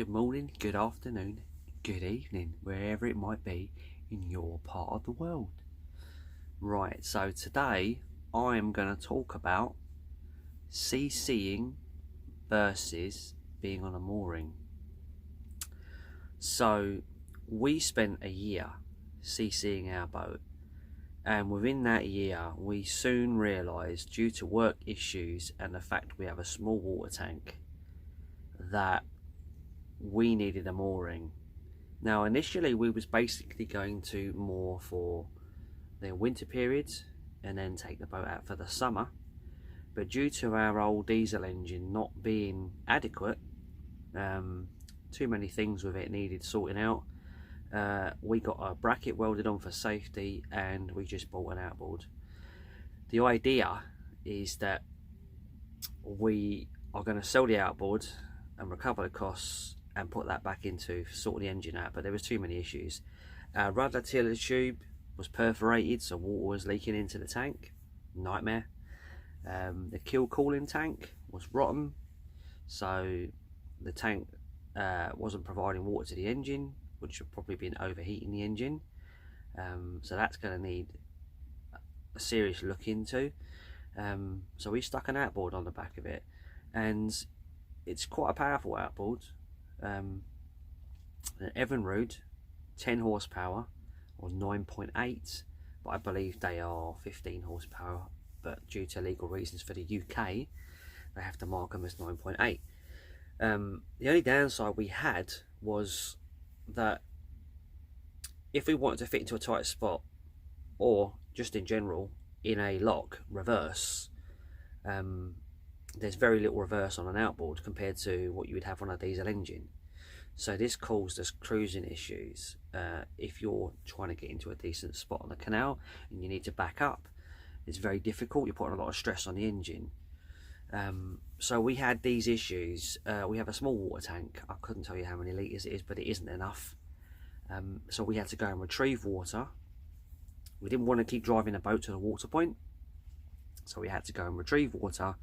good morning, good afternoon, good evening, wherever it might be in your part of the world. Right, so today I am going to talk about CCing versus being on a mooring. So we spent a year CCing our boat, and within that year we soon realised, due to work issues and the fact we have a small water tank, that we needed a mooring. Now initially we was basically going to moor for the winter periods and then take the boat out for the summer, but due to our old diesel engine not being adequate, too many things with it needed sorting out, we got a bracket welded on for safety and we just bought an outboard. The idea is that we are going to sell the outboard and recover the costs and put that back into sorting the engine out, but there was too many issues. Our rudder tiller tube was perforated, so water was leaking into the tank, nightmare. The keel cooling tank was rotten, so the tank wasn't providing water to the engine, which would probably been overheating the engine. So that's going to need a serious look into. So we stuck an outboard on the back of it, and it's quite a powerful outboard. An Evinrude 10 horsepower or 9.8, but I believe they are 15 horsepower, but due to legal reasons for the UK they have to mark them as 9.8. The only downside we had was that if we wanted to fit into a tight spot, or just in general in a lock reverse, there's very little reverse on an outboard compared to what you would have on a diesel engine. So this caused us cruising issues. If you're trying to get into a decent spot on the canal and you need to back up, it's very difficult. You're putting a lot of stress on the engine. So we had these issues. We have a small water tank. I couldn't tell you how many litres it is, but it isn't enough. So we had to go and retrieve water. We didn't want to keep driving the boat to the water point, so we had to go and retrieve water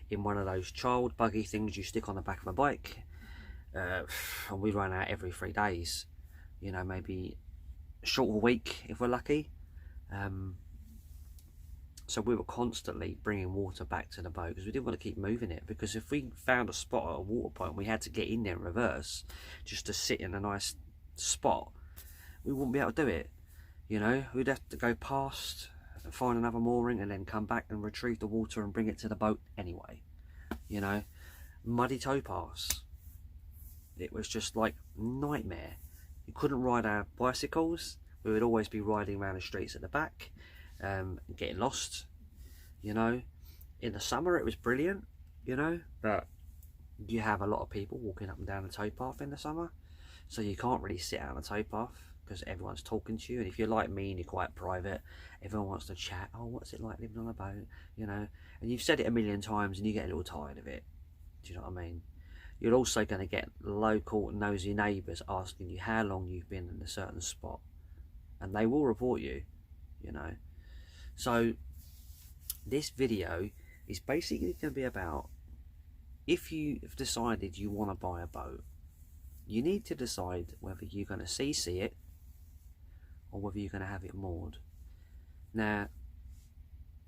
in one of those child buggy things you stick on the back of a bike. And we run out every 3 days, you know, maybe short of a week if we're lucky. So we were constantly bringing water back to the boat because we didn't want to keep moving it, because if we found a spot at a water point we had to get in there in reverse just to sit in a nice spot, we wouldn't be able to do it. You know, we'd have to go past and find another mooring and then come back and retrieve the water and bring it to the boat anyway. You know, muddy towpaths. It was just like nightmare. You couldn't ride our bicycles. We would always be riding around the streets at the back, getting lost. You know, in the summer it was brilliant, you know, but you have a lot of people walking up and down the towpath in the summer, so you can't really sit out on the towpath because everyone's talking to you. And if you're like me and you're quite private, everyone wants to chat. Oh, what's it like living on a boat, you know? And you've said it a million times and you get a little tired of it. Do you know what I mean? You're also going to get local nosy neighbours asking you how long you've been in a certain spot, and they will report you, you know. So this video is basically going to be about, if you've decided you want to buy a boat, you need to decide whether you're going to CC it or whether you're going to have it moored. Now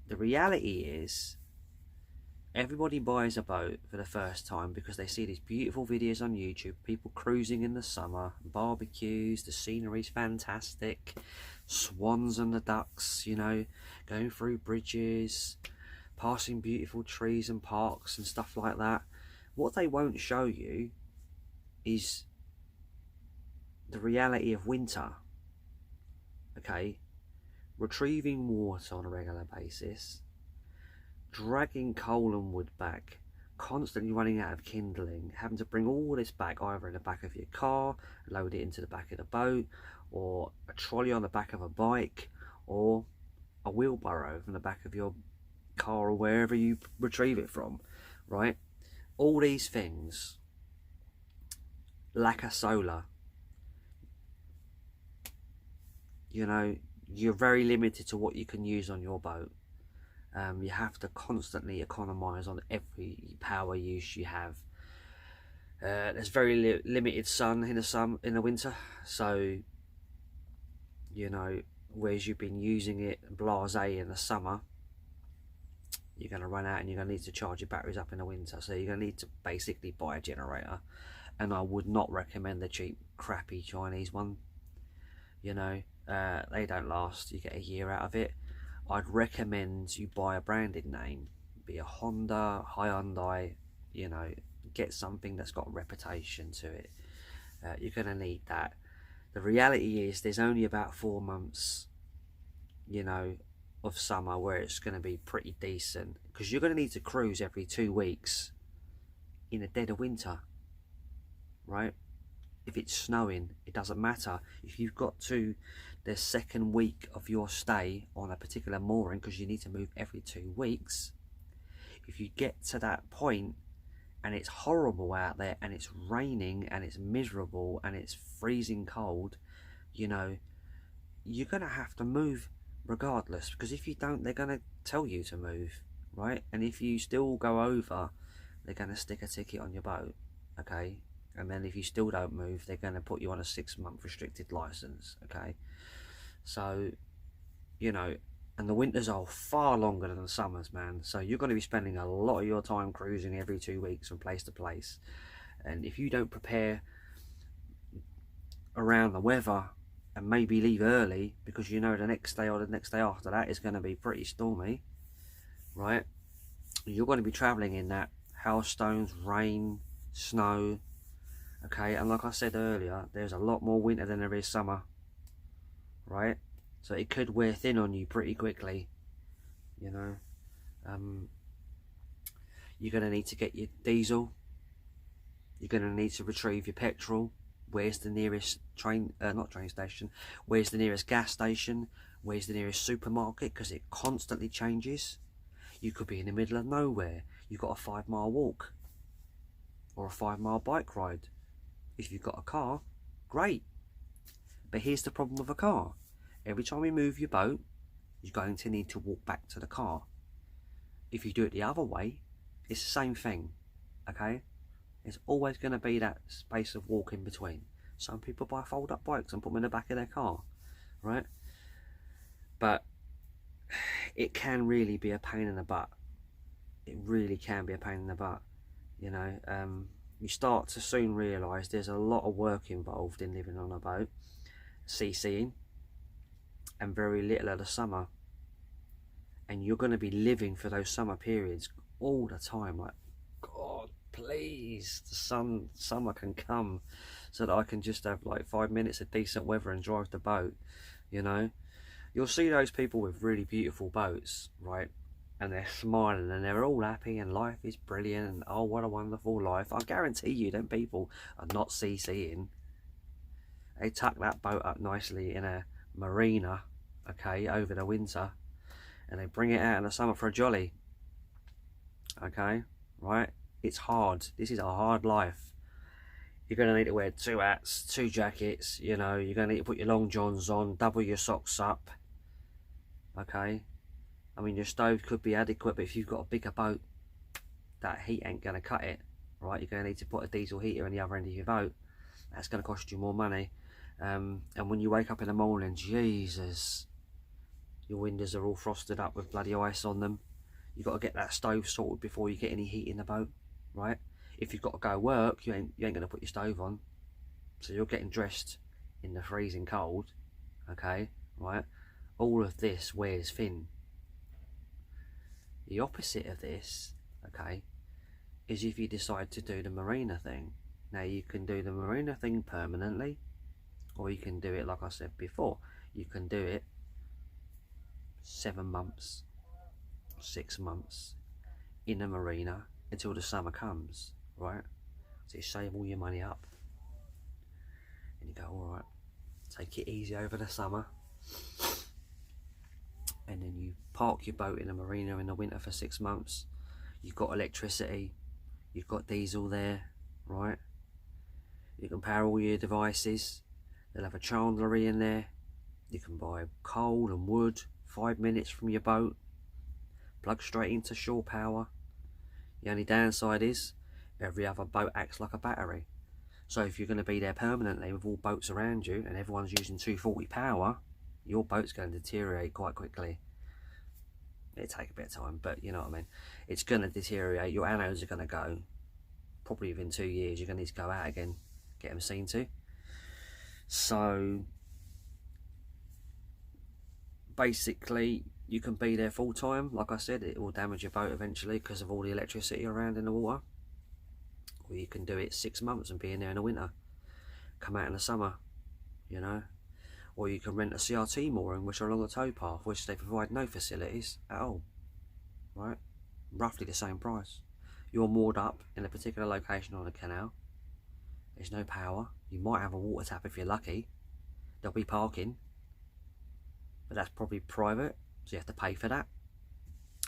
the reality is, everybody buys a boat for the first time because they see these beautiful videos on YouTube, people cruising in the summer, barbecues, the scenery's fantastic, swans and the ducks, you know, going through bridges, passing beautiful trees and parks and stuff like that. What they won't show you is the reality of winter. Okay, retrieving water on a regular basis, dragging coal and wood back, constantly running out of kindling, having to bring all this back either in the back of your car, load it into the back of the boat, or a trolley on the back of a bike, or a wheelbarrow from the back of your car or wherever you retrieve it from, right? All these things, lack of solar, you know, you're very limited to what you can use on your boat. You have to constantly economise on every power use you have. There's very limited sun in the winter, so you know, whereas you've been using it blasé in the summer, you're going to run out and you're going to need to charge your batteries up in the winter. So you're going to need to basically buy a generator, and I would not recommend the cheap crappy Chinese one. You know, they don't last. You get a year out of it. I'd recommend you buy a branded name, be a Honda, Hyundai, you know, get something that's got a reputation to it. You're going to need that. The reality is there's only about 4 months, you know, of summer where it's going to be pretty decent, because you're going to need to cruise every 2 weeks in the dead of winter, right? If it's snowing, it doesn't matter. If you've got to the second week of your stay on a particular mooring, because you need to move every 2 weeks, if you get to that point and it's horrible out there and it's raining and it's miserable and it's freezing cold, you know, you're going to have to move regardless, because if you don't, they're going to tell you to move, right? And if you still go over, they're going to stick a ticket on your boat, okay? And then if you still don't move, they're going to put you on a 6-month restricted license, okay? So, you know, and the winters are far longer than the summers, man. So you're going to be spending a lot of your time cruising every 2 weeks from place to place. And if you don't prepare around the weather and maybe leave early, because you know the next day or the next day after that is going to be pretty stormy, right? You're going to be traveling in that hailstones, rain, snow, okay? And like I said earlier, there's a lot more winter than there is summer, right? So it could wear thin on you pretty quickly, you know. You're going to need to get your diesel. You're going to need to retrieve your petrol. Where's the nearest not train station, where's the nearest gas station? Where's the nearest supermarket? Because it constantly changes. You could be in the middle of nowhere. You've got a 5-mile walk or a 5-mile bike ride. If you've got a car, great. But here's the problem with a car. Every time you move your boat, you're going to need to walk back to the car. If you do it the other way, it's the same thing, okay? There's always going to be that space of walk in between. Some people buy fold-up bikes and put them in the back of their car, right? But it can really be a pain in the butt. It really can be a pain in the butt, you know. You start to soon realise there's a lot of work involved in living on a boat, CCing, and very little of the summer. And you're going to be living for those summer periods all the time, like, God, please, the summer can come so that I can just have like 5 minutes of decent weather and drive the boat, you know. You'll see those people with really beautiful boats, right, and they're smiling and they're all happy and life is brilliant and oh, what a wonderful life. I guarantee you them people are not CCing. They tuck that boat up nicely in a Marina, okay, over the winter, and they bring it out in the summer for a jolly, okay, right? It's hard. This is a hard life. You're going to need to wear 2 hats, 2 jackets, you know. You're going to need to put your long johns on, double your socks up, okay? I mean, your stove could be adequate, but if you've got a bigger boat, that heat ain't going to cut it, right? You're going to need to put a diesel heater in the other end of your boat. That's going to cost you more money. And when you wake up in the morning, Jesus, your windows are all frosted up with bloody ice on them. You've got to get that stove sorted before you get any heat in the boat, right? If you've got to go work, you ain't going to put your stove on, so you're getting dressed in the freezing cold, okay, right? All of this wears thin. The opposite of this, okay, is if you decide to do the Marina thing. Now you can do the Marina thing permanently, or you can do it like I said before. You can do it 7 months, 6 months in a Marina until the summer comes, right? So you save all your money up and you go, all right, take it easy over the summer, and then you park your boat in a Marina in the winter for 6 months. You've got electricity, you've got diesel there, right? You can power all your devices. They'll have a chandlery in there. You can buy coal and wood 5 minutes from your boat, plug straight into shore power. The only downside is Every other boat acts like a battery. So if you're going to be there permanently with all boats around you and everyone's using 240 power, your boat's going to deteriorate quite quickly. It'll take a bit of time, but you know what I mean. It's going to deteriorate. Your anodes are going to go. Probably within 2 years, you're going to need to go out again, get them seen to. So basically, you can be there full time. Like I said, it will damage your boat eventually because of all the electricity around in the water. Or you can do it 6 months and be in there in the winter, come out in the summer, you know. Or you can rent a CRT mooring, which are along the towpath, which they provide no facilities at all, right? Roughly the same price. You're moored up in a particular location on a canal. There's no power. You might have a water tap if you're lucky. There'll be parking, but that's probably private, so you have to pay for that.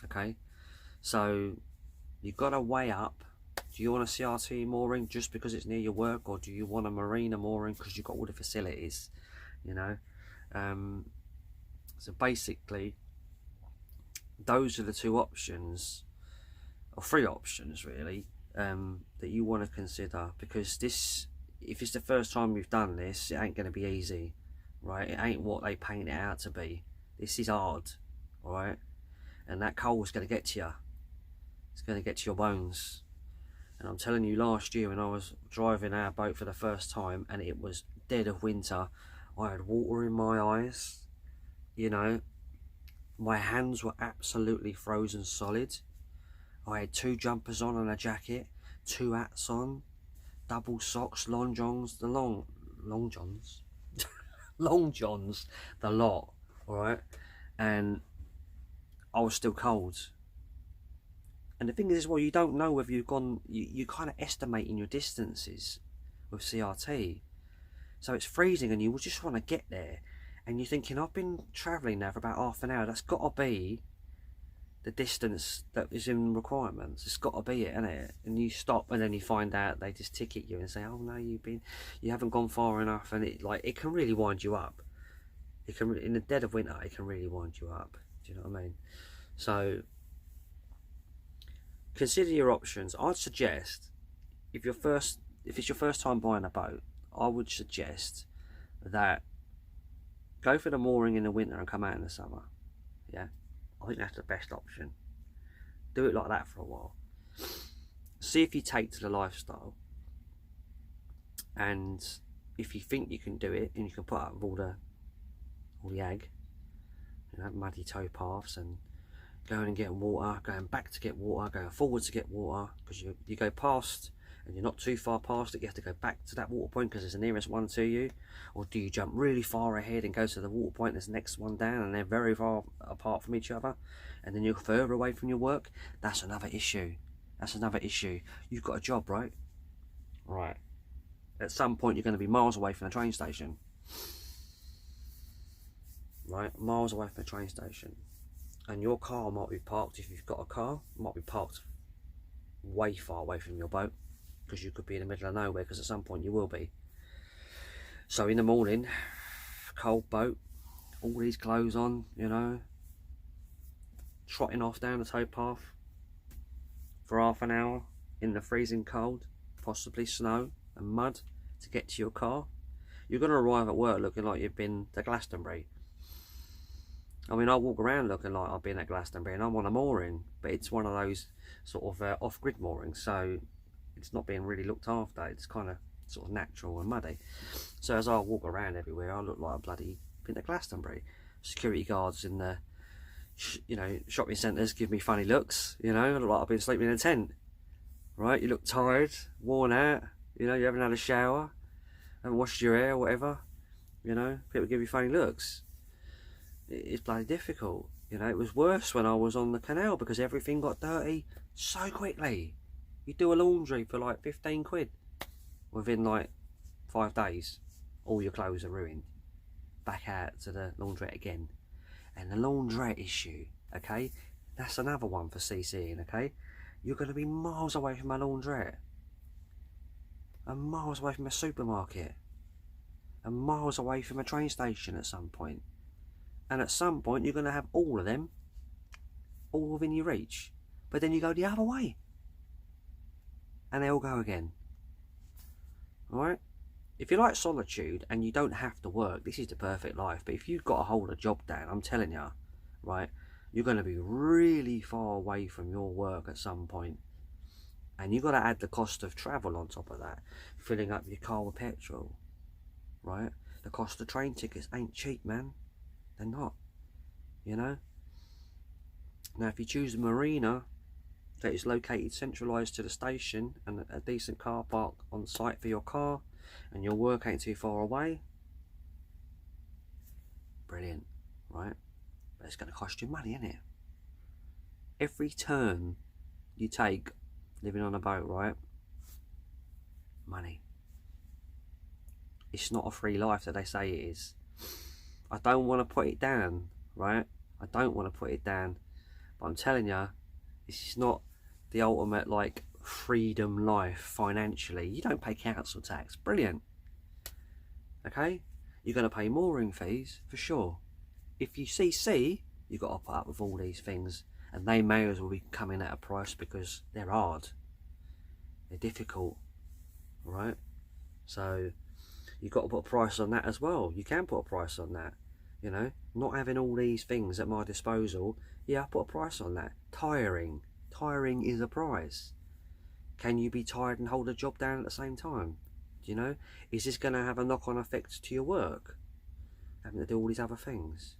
Okay, so you've got to weigh up. Do you want a CRT mooring just because it's near your work, or do you want a Marina mooring because you've got all the facilities? You know, so basically those are the two options, or three options really, that you want to consider, because this, if it's the first time you've done this, it ain't going to be easy, right? It ain't what they paint it out to be. This is hard, all right? And that coal is going to get to you. It's going to get to your bones. And I'm telling you, last year when I was driving our boat for the first time and it was dead of winter, I had water in my eyes, you know, my hands were absolutely frozen solid. I had 2 jumpers on and a jacket, 2 hats on, double socks, long johns, the long johns, long johns, the lot, alright, and I was still cold. And the thing is, well, you don't know whether you've gone, you kind of estimating your distances with CRT. So it's freezing and you just want to get there. And you're thinking, I've been travelling now for about half an hour. That's got to be the distance that is in requirements. It's got to be it, isn't it? And you stop and then you find out they just ticket you and say, oh no, you haven't gone far enough. And it can really wind you up. It can, in the dead of winter, it can really wind you up. Do you know what I mean? So consider your options. I'd suggest, if it's your first time buying a boat, I would suggest that go for the mooring in the winter and come out in the summer. Yeah, I think that's the best option. Do it like that for a while. See if you take to the lifestyle, and if you think you can do it and you can put up with all the ag, you know, muddy tow paths and going and getting water, going back to get water, going forward to get water, because you go past and you're not too far past it, you have to go back to that water point because it's the nearest one to you. Or do you jump really far ahead and go to the water point, there's the next one down, and they're very far apart from each other, and then you're further away from your work? That's another issue. That's another issue. You've got a job, right? Right. At some point you're going to be miles away from the train station. Right? Miles away from the train station. And your car might be parked, if you've got a car, might be parked way far away from your boat, because you could be in the middle of nowhere, because at some point you will be. So in the morning, cold boat, all these clothes on, you know, trotting off down the towpath for half an hour in the freezing cold, possibly snow and mud, to get to your car. You're going to arrive at work looking like you've been to Glastonbury. I mean, I walk around looking like I've been at Glastonbury and I'm on a mooring, but it's one of those sort of off-grid moorings, so it's not being really looked after. It's kind of sort of natural and muddy. So as I walk around everywhere, I look like a bloody been to Glastonbury. Security guards in the shopping centres give me funny looks. You know, I look like I've been sleeping in a tent. Right? You look tired, worn out. You know, you haven't had a shower, haven't washed your hair, or whatever. You know, people give you funny looks. It's bloody difficult. You know, it was worse when I was on the canal because everything got dirty so quickly. You do a laundry for like 15 quid. Within like 5 days, all your clothes are ruined. Back out to the laundrette again. And the laundrette issue, okay? That's another one for CCing, okay? You're going to be miles away from a laundrette. And miles away from a supermarket. And miles away from a train station at some point. And at some point, you're going to have all of them all within your reach. But then you go the other way. and they'll go again. Alright? If you like solitude and you don't have to work, this is the perfect life. But if you've got to hold a job down, I'm telling you, right, you're going to be really far away from your work at some point. And you've got to add the cost of travel on top of that. Filling up your car with petrol, right? The cost of train tickets ain't cheap, man. They're not, you know? Now, if you choose a marina that is located centralised to the station and a decent car park on site for your car, and your work ain't too far away, brilliant, right? But it's going to cost you money, isn't it? Every turn you take living on a boat, right? Money. It's not a free life that they say it is. I don't want to put it down, right? I don't want to put it down, but I'm telling you, this is not the ultimate like freedom life financially. You don't pay council tax. Brilliant. Okay, you're going to pay mooring fees for sure. If you CC, you've got to put up with all these things, and they may as well be coming at a price because they're hard, they're difficult, right? So you've got to put a price on that as well. You can put a price on that, you know, not having all these things at my disposal. Yeah, I put a price on that. Tiring is a price. Can you be tired and hold a job down at the same time? You know, is this going to have a knock-on effect to your work, having to do all these other things?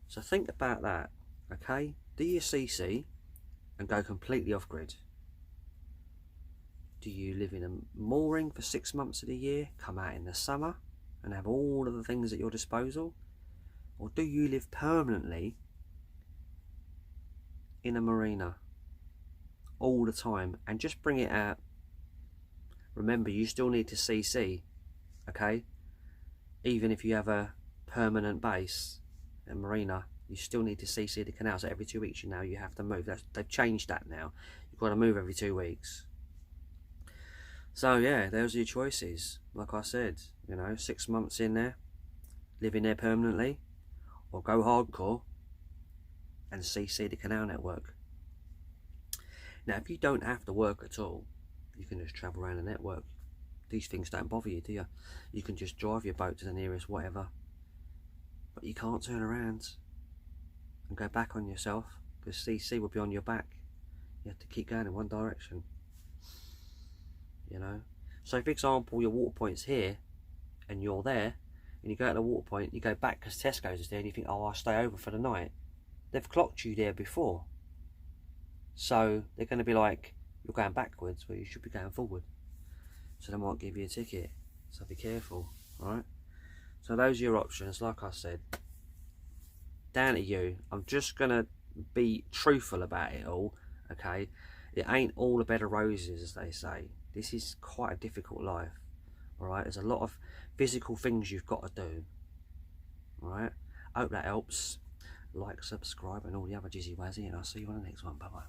So think about that, okay? Do your CC and go completely off-grid. Do you live in a mooring for 6 months of the year, come out in the summer and have all of the things at your disposal? Or do you live permanently in a marina all the time and just bring it out? Remember, you still need to CC, okay? Even if you have a permanent base, a marina, you still need to CC the canals. Every 2 weeks now you have to move. They've changed that now. You've got to move every 2 weeks. So yeah, those are your choices. Like I said, you know, 6 months in there, living there permanently, or go hardcore and CC the canal network. Now, if you don't have to work at all, you can just travel around the network. These things don't bother you, do you? You can just drive your boat to the nearest whatever, but you can't turn around and go back on yourself because CC will be on your back. You have to keep going in one direction, you know. So for example, your water point's here and you're there, and you go to the water point, you go back because Tesco's is there, and you think, oh, I'll stay over for the night. They've clocked you there before, so they're going to be like, you're going backwards where you should be going forward, so they might give you a ticket. So be careful, alright? So those are your options. Like I said, down to you. I'm just going to be truthful about it all, okay? It ain't all a bed of roses, as they say. This is quite a difficult life, alright? There's a lot of physical things you've got to do, alright? I hope that helps. Like, subscribe and all the other jizzy wazzy, and I'll see you on the next one. Bye bye.